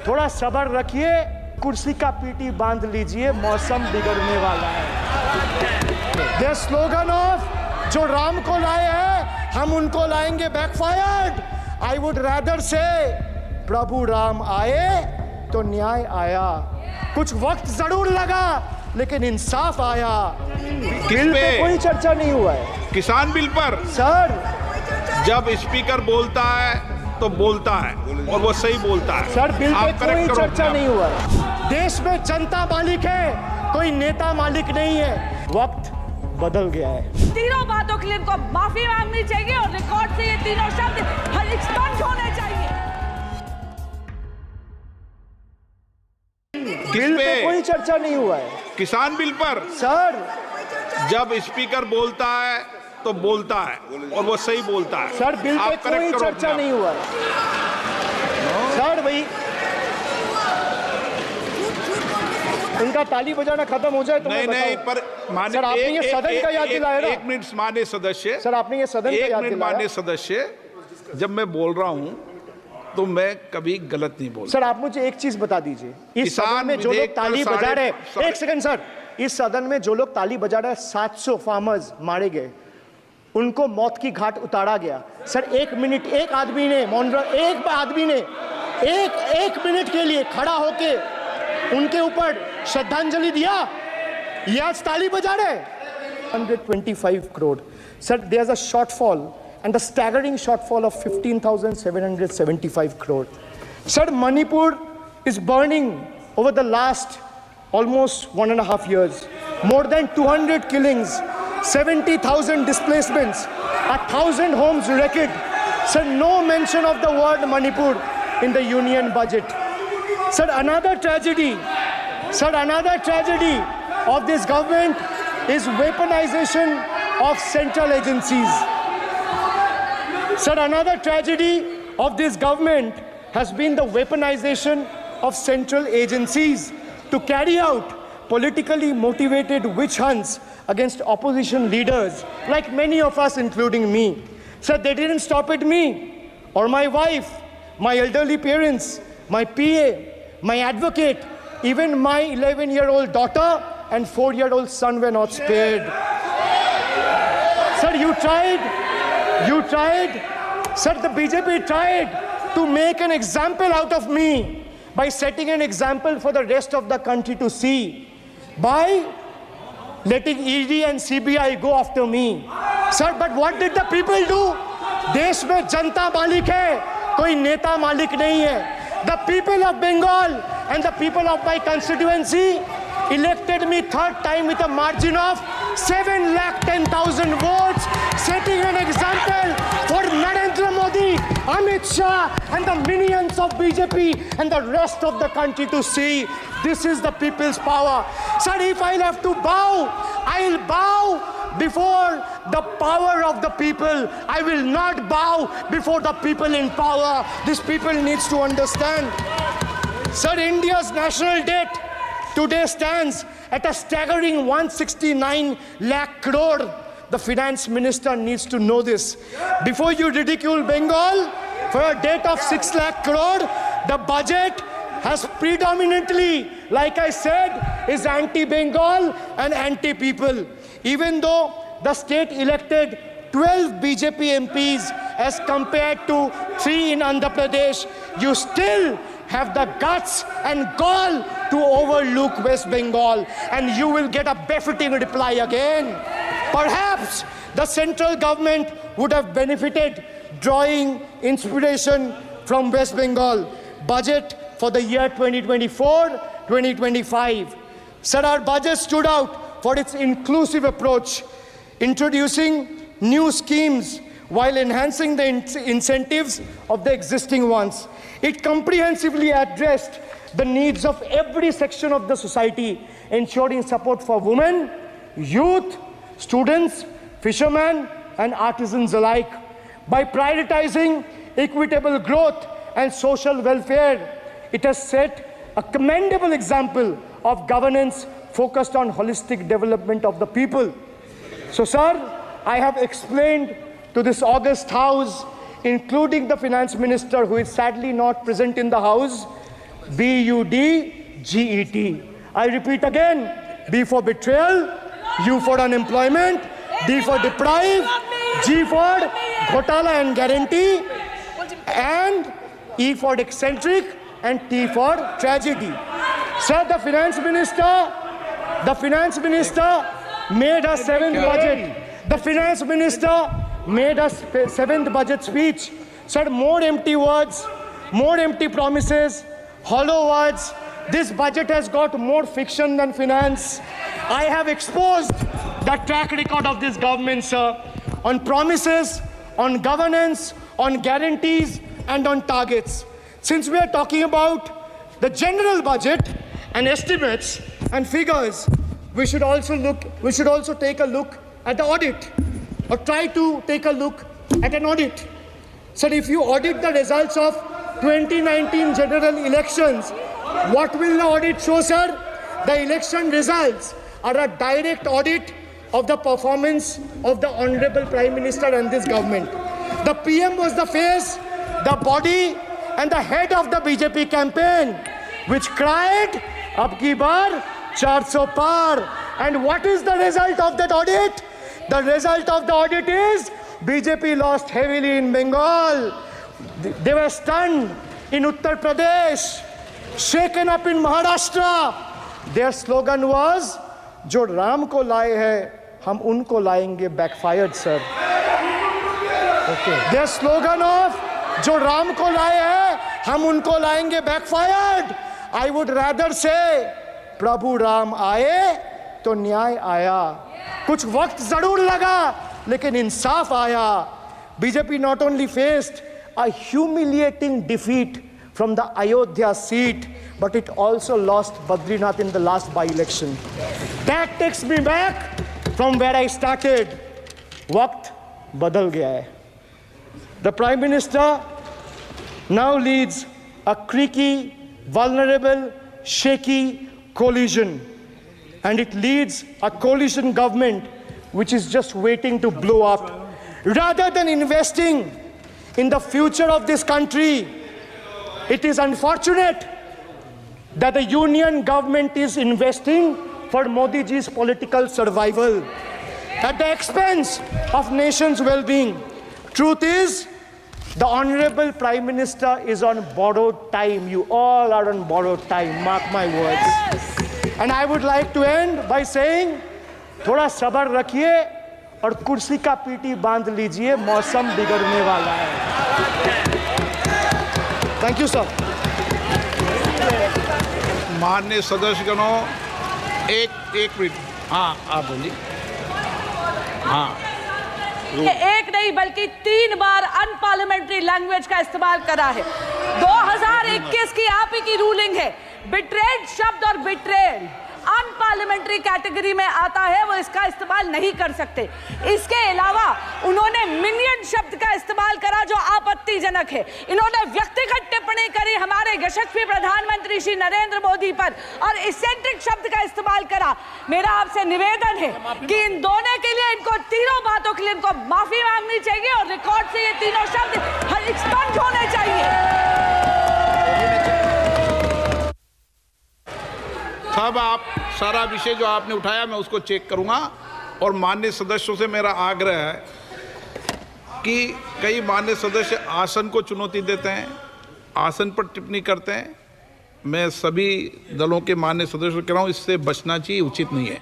थोड़ा सब्र रखिए, कुर्सी का पीटी बांध लीजिए, मौसम बिगड़ने वाला है। द स्लोगन ऑफ जो राम को लाए हैं हम उनको लाएंगे बैकफायर्ड। आई वुड रादर से प्रभु राम आए तो न्याय आया। कुछ वक्त जरूर लगा लेकिन इंसाफ आया। बिल पे कोई चर्चा नहीं हुआ है। किसान बिल पर सर जब स्पीकर बोलता है तो बोलता है और वो सही बोलता है। सर बिल पे कोई चर्चा नहीं हुआ है। देश में जनता मालिक है, कोई नेता मालिक नहीं है। वक्त बदल गया है। तीनों बातों के लिए इनको माफी मांगनी चाहिए और रिकॉर्ड से ये तीनों शब्द एक्सपंज होने चाहिए। बिल पे कोई चर्चा नहीं हुआ है। किसान बिल पर सर जब स्पीकर बोलता है तो बोलता है और वो सही बोलता है। सर बिल पे कोई चर्चा नहीं हुआ है। सर भाई इनका ताली बजाना खत्म हो जाए तो नहीं पर माननीय सर आपने ये सदन का याद दिलाया ना। एक मिनट माननीय सदस्य, सर आपने ये सदन का याद दिलाया। माननीय सदस्य, जब मैं बोल रहा हूं तो मैं कभी गलत नहीं बोलता। सर आप मुझे एक चीज बता दीजिए, इस सदन में जो लोग ताली बजा रहे हैं, एक सेकंड सर, इस सदन में जो लोग ताली बजा रहे हैं 700 फार्मर्स मारे गए, उनको मौत की घाट उतारा गया। सर एक मिनट, एक आदमी ने एक मिनट के लिए खड़ा होके उनके ऊपर श्रद्धांजलि दिया। ये आज ताली बजा रहे। 125 crore. Sir, there's a shortfall and a staggering shortfall of 15,775 crore. Sir, Manipur is burning over the last almost 1.5 years. More than 200 killings, 70,000 displacements, 1,000 homes wrecked. Sir, no mention of the word Manipur in the union budget. Sir, another tragedy of this government is weaponization of central agencies. Sir, another tragedy of this government has been the weaponization of central agencies to carry out politically motivated witch hunts against opposition leaders, like many of us, including me. Sir, they didn't stop at me or my wife, my elderly parents, my PA, my advocate, even my 11-year-old daughter and 4-year-old son were not spared. Sir, you tried, sir, the BJP tried to make an example out of me by setting an example for the rest of the country to see, by letting ED and CBI go after me. Sir, but what did the people do? देश में जनता मालिक है, कोई नेता मालिक नहीं है। The people of Bengal and the people of my constituency elected me third time with a margin of 710,000 votes, setting an example for Narendra Modi, Amit Shah and the minions of BJP and the rest of the country to see. This is the people's power. Sir, if I'll have to bow, I'll bow before the power of the people. I will not bow before the people in power. This people needs to understand. Sir, India's national debt today stands at a staggering 169 lakh crore. The finance minister needs to know this. Before you ridicule Bengal for a debt of 6 lakh crore, the budget has predominantly, like I said, is anti-Bengal and anti-people. Even though the state elected 12 BJP MPs as compared to 3 in Andhra Pradesh, you still have the guts and gall to overlook West Bengal, and you will get a befitting reply again. Perhaps the central government would have benefited drawing inspiration from West Bengal budget for the year 2024-2025. Sir, our budget stood out for its inclusive approach, introducing new schemes while enhancing the incentives of the existing ones. It comprehensively addressed the needs of every section of the society, ensuring support for women, youth, students, fishermen, and artisans alike. By prioritizing equitable growth and social welfare, it has set a commendable example of governance focused on holistic development of the people. So, sir, I have explained to this august house, including the finance minister, who is sadly not present in the house, B-U-D-G-E-T. I repeat again, B for betrayal, U for unemployment, D for deprive, G for ghotala and guarantee, and E for eccentric, and T for tragedy. Sir, the finance minister made a seventh budget. The finance minister made a seventh budget speech. Said more empty words, more empty promises, hollow words. This budget has got more fiction than finance. I have exposed the track record of this government, sir, on promises, on governance, on guarantees, and on targets. Since we are talking about the general budget and estimates and figures, we should also take a look at the audit, or try to take a look at an audit. So if you audit the results of 2019 general elections, what will the audit show, sir? The election results are a direct audit of the performance of the Honorable Prime Minister and this government. The PM was the face, the body, and the head of the BJP campaign, which cried, "Ab ki baar 400 par." And what is the result of that audit? The result of the audit is BJP lost heavily in Bengal. They were stunned in Uttar Pradesh, shaken up in Maharashtra. Their slogan was, "Jo Ram ko laaye hai, hum unko laayenge," backfired, sir. Okay. Their slogan of "Jo Ram ko laaye hai, hum unko laayenge," backfired. I would rather say, "Prabhu Ram aaye, to न्याय आया." कुछ वक्त जरूर लगा, लेकिन इंसाफ आया. BJP not only faced a humiliating defeat from the Ayodhya seat, but it also lost Badrinath in the last by-election. That takes me back from where I started. वक्त बदल गया है. The Prime Minister now leads a creaky, vulnerable, shaky coalition. And it leads a coalition government which is just waiting to blow up. Rather than investing in the future of this country, it is unfortunate that the union government is investing for Modi ji's political survival at the expense of nation's well-being. Truth is, the Honorable Prime Minister is on borrowed time. You all are on borrowed time, mark my words. And I would like to end by saying, थोड़ा सब्र रखिए और कुर्सी का PT बांध लीजिए, मौसम बिगड़ने वाला है. Thank you, sir. माननीय सदस्यगणों, एक मिनट. हाँ, आप बोलिए. हाँ. एक नहीं बल्कि 3 बार अनपार्लियामेंट्री लैंग्वेज का इस्तेमाल करा है. 2021 की आप ही की रूलिंग है. बिट्रेड शब्द और बिट्रेड अनपार्लियामेंट्री कैटेगरी में आता है, वो इसका इस्तेमाल नहीं कर सकते. इसके अलावा उन्होंने मिनियन शब्द का इस्तेमाल करा जो आपत्तिजनक है. इन्होंने व्यक्तिगत टिप्पणी करी हमारे यशस्वी प्रधानमंत्री श्री नरेंद्र मोदी पर और इसेंट्रिक शब्द का इस्तेमाल करा. मेरा आपसे निवेदन है कि इन दोनों के लिए, इनको तीनों बातों के लिए इनको माफी मांगनी चाहिए और रिकॉर्ड से ये तीनों शब्द एक्सपंज होने चाहिए. सब आप सारा विषय जो आपने उठाया मैं उसको चेक करूंगा. और माननीय सदस्यों से मेरा आग्रह है कि कई माननीय सदस्य आसन को चुनौती देते हैं, आसन पर टिप्पणी करते हैं. मैं सभी दलों के माननीय सदस्यों को कह रहा हूं, इससे बचना चाहिए, उचित नहीं है.